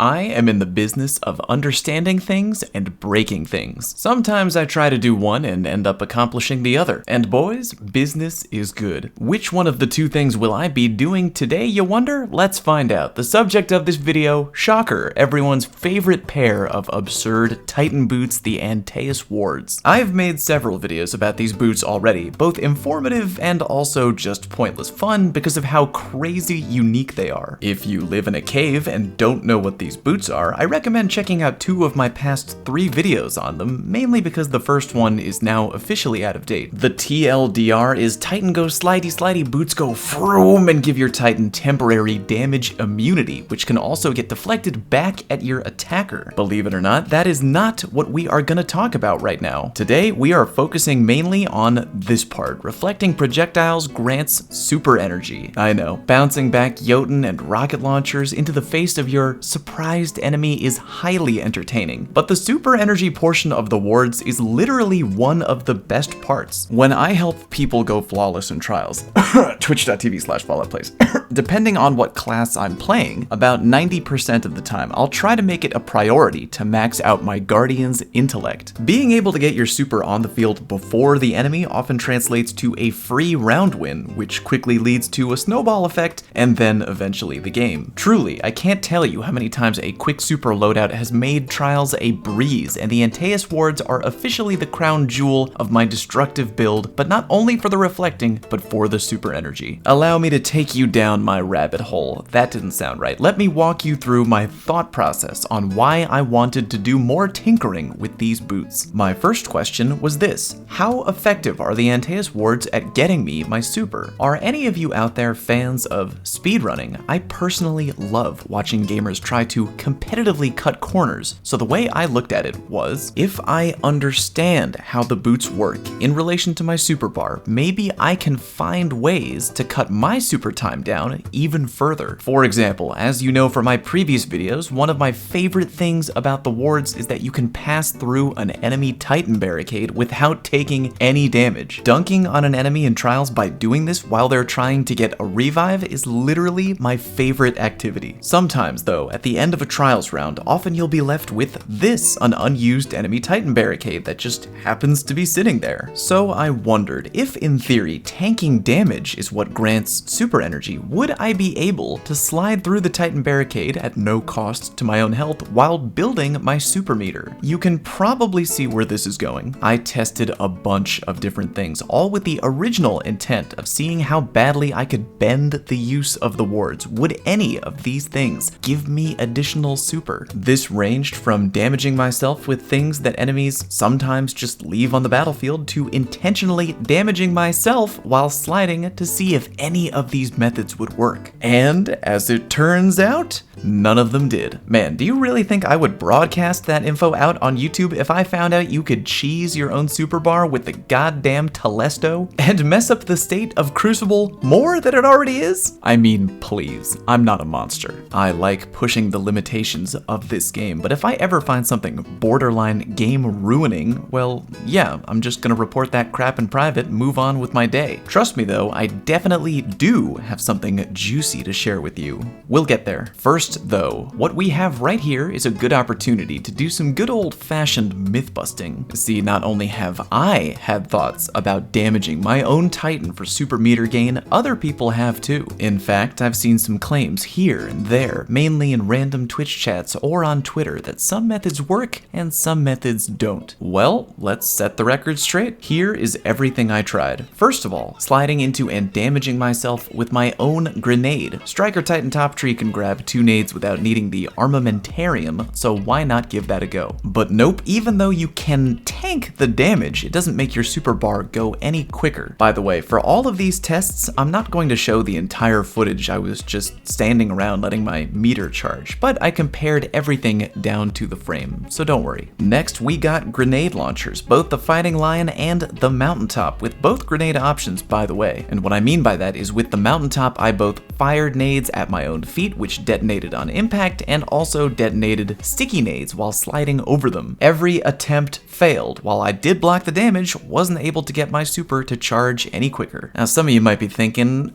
I am in the business of understanding things and breaking things. Sometimes I try to do one and end up accomplishing the other. And boys, business is good. Which one of the two things will I be doing today, you wonder? Let's find out. The subject of this video, shocker, everyone's favorite pair of absurd Titan boots, the Antaeus wards. I've made several videos about these boots already, both informative and also just pointless fun because of how crazy unique they are. If you live in a cave and don't know what these boots are, I recommend checking out 2 of my past 3 videos on them, mainly because the first one is now officially out of date. The TLDR is Titan go slidey slidey, boots go vroom and give your Titan temporary damage immunity, which can also get deflected back at your attacker. Believe it or not, that is not what we are gonna talk about right now. Today, we are focusing mainly on this part. Reflecting projectiles grants super energy. I know, bouncing back Jotun and rocket launchers into the face of your surprised enemy is highly entertaining, but the super energy portion of the wards is literally one of the best parts. When I help people go flawless in trials, twitch.tv/falloutplays, depending on what class I'm playing, about 90% of the time, I'll try to make it a priority to max out my Guardian's intellect. Being able to get your super on the field before the enemy often translates to a free round win, which quickly leads to a snowball effect, and then eventually the game. Truly, I can't tell you how many times a quick super loadout has made trials a breeze, and the Antaeus wards are officially the crown jewel of my destructive build, but not only for the reflecting, but for the super energy. Allow me to take you down my rabbit hole. That didn't sound right. Let me walk you through my thought process on why I wanted to do more tinkering with these boots. My first question was this: how effective are the Antaeus wards at getting me my super? Are any of you out there fans of speedrunning? I personally love watching gamers try to competitively cut corners, so the way I looked at it was, if I understand how the boots work in relation to my super bar, maybe I can find ways to cut my super time down even further. For example, as you know from my previous videos, one of my favorite things about the wards is that you can pass through an enemy Titan barricade without taking any damage. Dunking on an enemy in trials by doing this while they're trying to get a revive is literally my favorite activity. Sometimes though, at the end of a trials round, often you'll be left with this, an unused enemy Titan barricade that just happens to be sitting there. So I wondered, if in theory tanking damage is what grants super energy, would I be able to slide through the Titan barricade at no cost to my own health while building my super meter? You can probably see where this is going. I tested a bunch of different things, all with the original intent of seeing how badly I could bend the use of the wards. Would any of these things give me additional super? This ranged from damaging myself with things that enemies sometimes just leave on the battlefield to intentionally damaging myself while sliding to see if any of these methods would work. And as it turns out, none of them did. Man, do you really think I would broadcast that info out on YouTube if I found out you could cheese your own super bar with the goddamn Telesto and mess up the state of Crucible more than it already is? I mean, please, I'm not a monster. I like pushing the limitations of this game, but if I ever find something borderline game ruining, well, yeah, I'm just gonna report that crap in private and move on with my day. Trust me though, I definitely do have something juicy to share with you. We'll get there. First though, what we have right here is a good opportunity to do some good old-fashioned myth busting. See, not only have I had thoughts about damaging my own Titan for super meter gain, other people have too. In fact, I've seen some claims here and there, mainly in random Twitch chats or on Twitter, that some methods work and some methods don't. Well, let's set the record straight. Here is everything I tried. First of all, sliding into and damaging myself with my own grenade. Striker Titan Top Tree can grab 2 nades without needing the armamentarium, so why not give that a go? But nope, even though you can tank the damage, it doesn't make your super bar go any quicker. By the way, for all of these tests, I'm not going to show the entire footage. I was just standing around letting my meter charge, but I compared everything down to the frame, so don't worry. Next, we got grenade launchers, both the Fighting Lion and the Mountaintop, with both grenade options, by the way. And what I mean by that is with the Mountaintop, I both fired nades at my own feet, which detonated on impact, and also detonated sticky nades while sliding over them. Every attempt failed. While I did block the damage, wasn't able to get my super to charge any quicker. Now some of you might be thinking,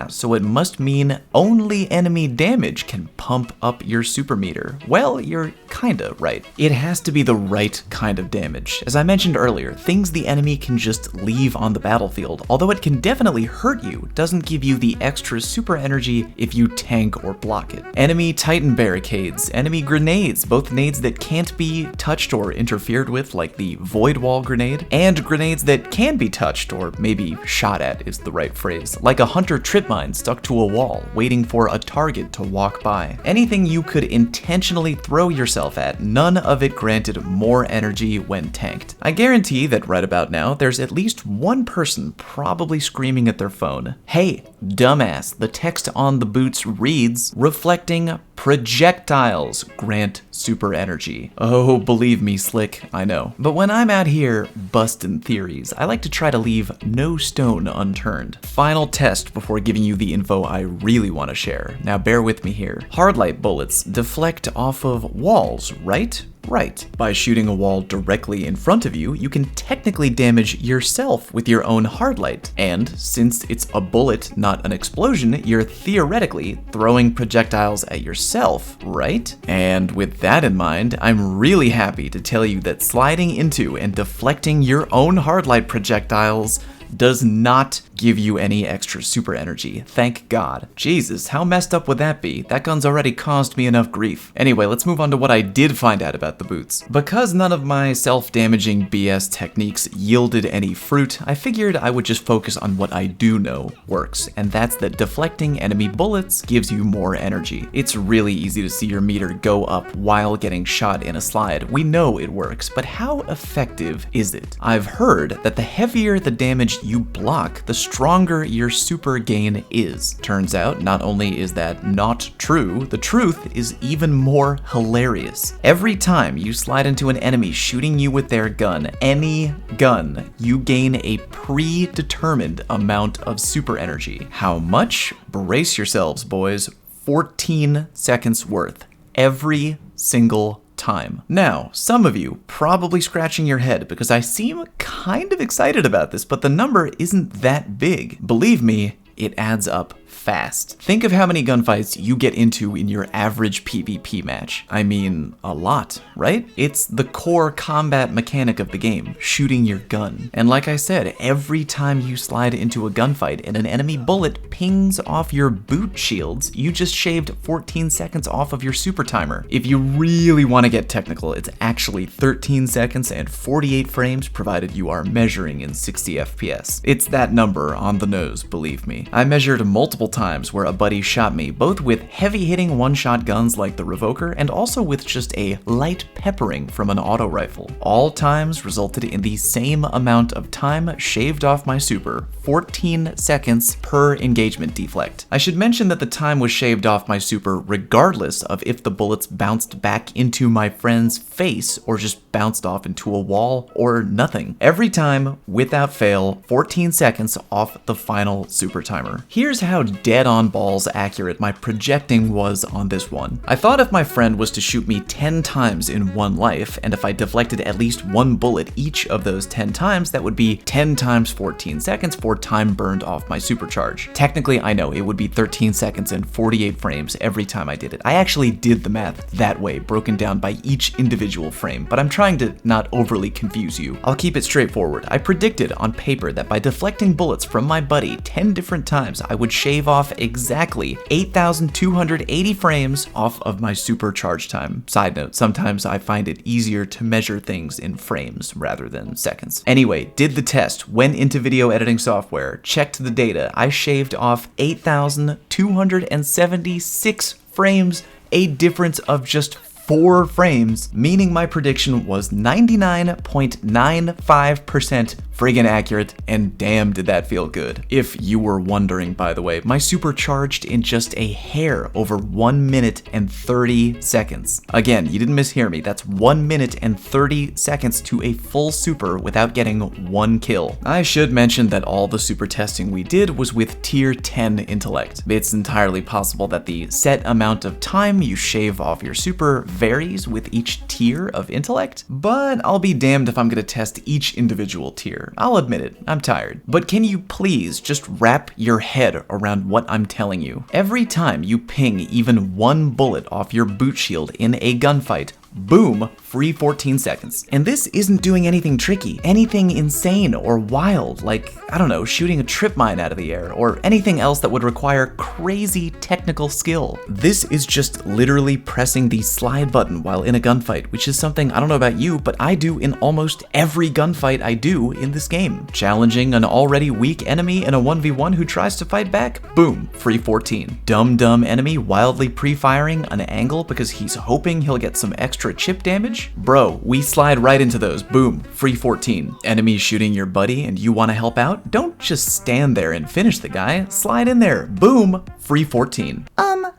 so it must mean only enemy damage can pump up your super meter? Well, you're kinda right. It has to be the right kind of damage. As I mentioned earlier, things the enemy can just leave on the battlefield, although it can definitely hurt you, doesn't give you the extra super energy if you tank or block it. Enemy Titan barricades, enemy grenades, both nades that can't be touched or interfered with, like the Void Wall grenade, and grenades that can be touched, or maybe shot at is the right phrase, like a hunter trip mine stuck to a wall, waiting for a target to walk by. Anything you could intentionally throw yourself at, none of it granted more energy when tanked. I guarantee that right about now, there's at least one person probably screaming at their phone, "Hey, dumbass, the text on the boots reads, reflecting projectiles grant super energy." Oh, believe me, Slick, I know. But when I'm out here busting theories, I like to try to leave no stone unturned. Final test before giving you the info I really want to share. Now bear with me here. Hardlight bullets deflect off of walls, right? Right. By shooting a wall directly in front of you, you can technically damage yourself with your own hardlight. And since it's a bullet, not an explosion, you're theoretically throwing projectiles at yourself, right? And with that in mind, I'm really happy to tell you that sliding into and deflecting your own hardlight projectiles does not give you any extra super energy. Thank God. Jesus, how messed up would that be? That gun's already caused me enough grief. Anyway, let's move on to what I did find out about the boots. Because none of my self-damaging BS techniques yielded any fruit, I figured I would just focus on what I do know works, and that's that deflecting enemy bullets gives you more energy. It's really easy to see your meter go up while getting shot in a slide. We know it works, but how effective is it? I've heard that the heavier the damage you block, the stronger your super gain is. Turns out, not only is that not true, the truth is even more hilarious. Every time you slide into an enemy shooting you with their gun, any gun, you gain a predetermined amount of super energy. How much? Brace yourselves, boys. 14 seconds worth. Every single time. Now, some of you probably scratching your head because I seem kind of excited about this, but the number isn't that big. Believe me, it adds up fast. Think of how many gunfights you get into in your average PvP match. I mean, a lot, right? It's the core combat mechanic of the game, shooting your gun. And like I said, every time you slide into a gunfight and an enemy bullet pings off your boot shields, you just shaved 14 seconds off of your super timer. If you really want to get technical, it's actually 13 seconds and 48 frames, provided you are measuring in 60 FPS. It's that number on the nose, believe me. I measured multiple times where a buddy shot me, both with heavy-hitting one-shot guns like the Revoker and also with just a light peppering from an auto rifle. All times resulted in the same amount of time shaved off my super, 14 seconds per engagement deflect. I should mention that the time was shaved off my super regardless of if the bullets bounced back into my friend's face or just bounced off into a wall or nothing. Every time, without fail, 14 seconds off the final super timer. Here's how dead on balls accurate my projecting was on this one. I thought if my friend was to shoot me 10 times in one life, and if I deflected at least one bullet each of those 10 times, that would be 10 times 14 seconds for time burned off my supercharge. Technically, I know it would be 13 seconds and 48 frames every time I did it. I actually did the math that way, broken down by each individual frame, but I'm trying to not overly confuse you. I'll keep it straightforward. I predicted on paper that by deflecting bullets from my buddy 10 different times, I would shave off exactly 8,280 frames off of my supercharge time. Side note, sometimes I find it easier to measure things in frames rather than seconds. Anyway, did the test, went into video editing software, checked the data. I shaved off 8,276 frames, a difference of just 4 frames, meaning my prediction was 99.95% friggin' accurate, and damn did that feel good. If you were wondering, by the way, my super charged in just a hair over 1 minute and 30 seconds. Again, you didn't mishear me, that's 1 minute and 30 seconds to a full super without getting 1 kill. I should mention that all the super testing we did was with tier 10 intellect. It's entirely possible that the set amount of time you shave off your super varies with each tier of intellect, but I'll be damned if I'm gonna test each individual tier. whatever. I'll admit it, I'm tired. But can you please just wrap your head around what I'm telling you? Every time you ping even one bullet off your boot shield in a gunfight, boom, free 14 seconds. And this isn't doing anything tricky, anything insane or wild, like, I don't know, shooting a trip mine out of the air, or anything else that would require crazy technical skill. This is just literally pressing the slide button while in a gunfight, which is something, I don't know about you, but I do in almost every gunfight I do in this game. Challenging an already weak enemy in a 1v1 who tries to fight back, boom, free 14. Dumb enemy wildly pre-firing an angle because he's hoping he'll get some extra chip damage? Bro, we slide right into those. Boom, free 14. Enemies shooting your buddy and you want to help out? Don't just stand there and finish the guy. Slide in there. Boom, free 14.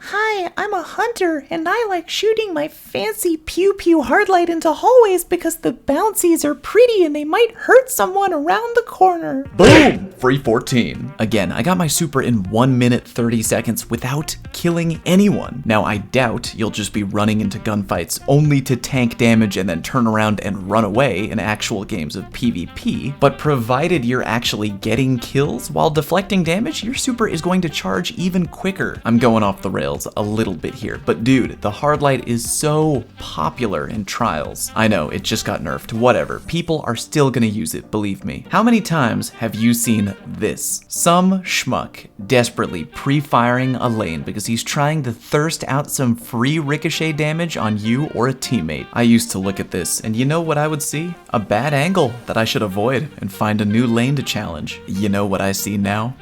Hi, I'm a hunter, and I like shooting my fancy pew-pew hardlight into hallways because the bouncies are pretty and they might hurt someone around the corner. Boom, free 14. Again, I got my super in 1 minute 30 seconds without killing anyone. Now, I doubt you'll just be running into gunfights only to tank damage and then turn around and run away in actual games of PvP, but provided you're actually getting kills while deflecting damage, your super is going to charge even quicker. I'm going off the rails a little bit here, but dude, the hardlight is so popular in trials. I know, it just got nerfed, whatever. People are still gonna use it, believe me. How many times have you seen this? Some schmuck desperately pre-firing a lane because he's trying to thirst out some free ricochet damage on you or a teammate. I used to look at this, and you know what I would see? A bad angle that I should avoid and find a new lane to challenge. You know what I see now?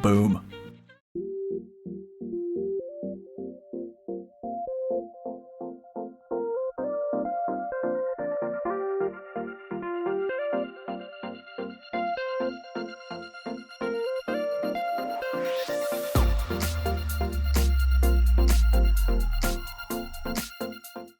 Boom.